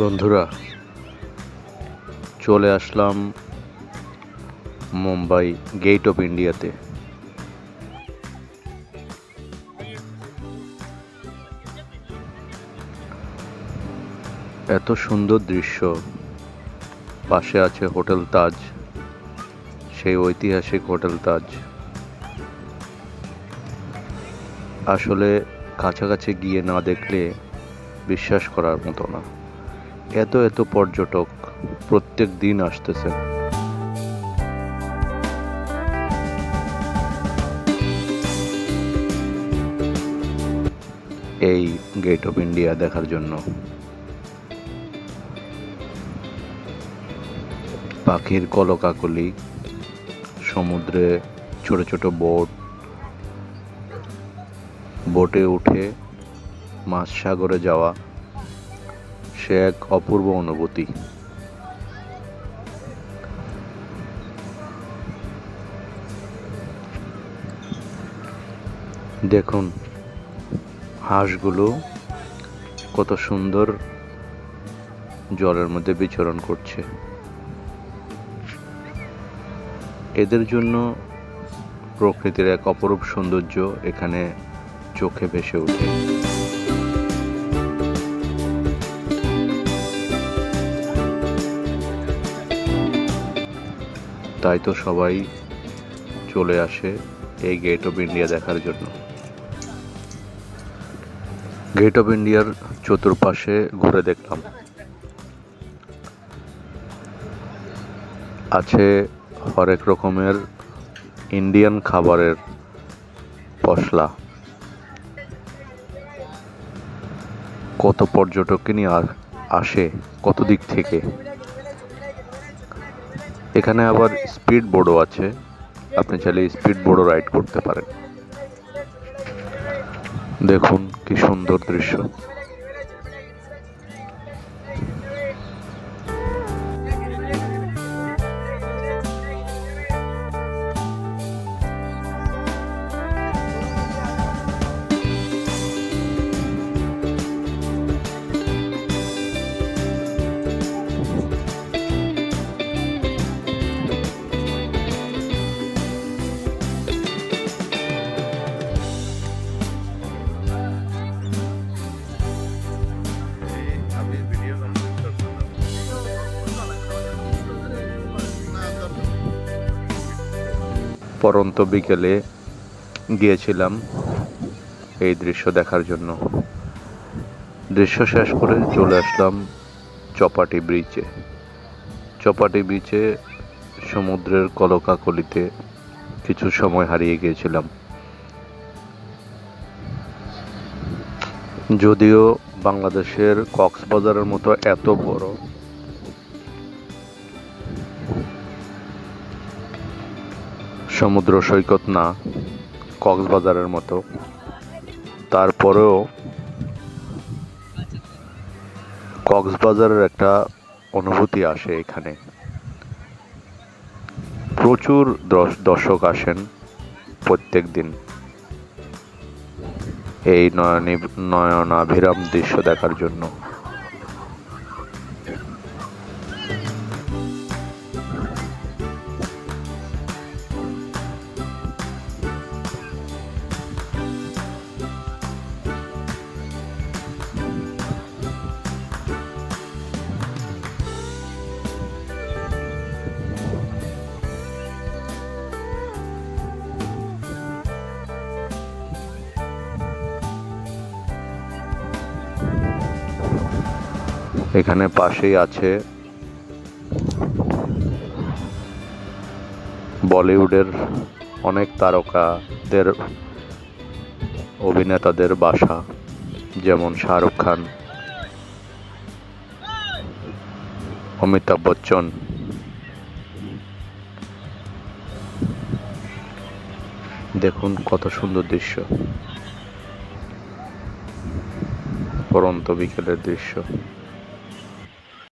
বন্ধুরা, চলে আসলাম Mumbai gate of ইন্ডিয়াতে। এত সুন্দর দৃশ্য। পাশে আছে হোটেল তাজ, সেই ঐতিহাসিক হোটেল তাজ। আসলে কাছাকাছি গিয়ে না দেখলে বিশ্বাস করার মতো না। এত পর্যটক প্রত্যেক দিন আসতেছে। এই গেট অফ ইন্ডিয়া দেখার জন্য। পাখির কলকাকলি, সমুদ্রে ছোট ছোট বোটে উঠে মাঝ সাগরে যাওয়া, সে এক অপূর্ব অনুভূতি। দেখুন হাঁসগুলো কত সুন্দর জলের মধ্যে বিচরণ করছে। এদের জন্য প্রকৃতির এক অপরূপ সৌন্দর্য এখানে চোখে ভেসে ওঠে। তাই তো সবাই চলে আসে এই গেট অফ ইন্ডিয়া দেখার জন্য। গেট অফ ইন্ডিয়ার চতুর্পাশে ঘুরে দেখলাম, আছে হরেক রকমের ইন্ডিয়ান খাবারের পসলা। কত পর্যটক নিয়ে আসে কত দিক থেকে। এখানে আবার স্পিড বোটও আছে, আপনি চাইলে স্পিড বোটও রাইড করতে পারেন। দেখুন কি সুন্দর দৃশ্য। পরন্ত বিকেলে গিয়েছিলাম এই দৃশ্য দেখার জন্য। দৃশ্য শেষ করে চলে আসলাম চপাটি ব্রিজে। সমুদ্রের কলকাকলিতে কিছু সময় হারিয়ে গিয়েছিলাম। যদিও বাংলাদেশের কক্সবাজারের মতো এত বড় সমুদ্র সৈকত না কক্সবাজারের মতো, তারপরেও কক্সবাজারের একটা অনুভূতি আসে এখানে। প্রচুর দর্শক আসেন প্রত্যেক দিন এই নয়নাভিরাম দৃশ্য দেখার জন্য। এখানে পাশেই আছে বলিউডের অনেক তারকাদের, অভিনেতাদের বাসা, যেমন শাহরুখ খান, অমিতাভ বচ্চন। দেখুন কত সুন্দর দৃশ্য, পরন্ত বিকেলের দৃশ্য।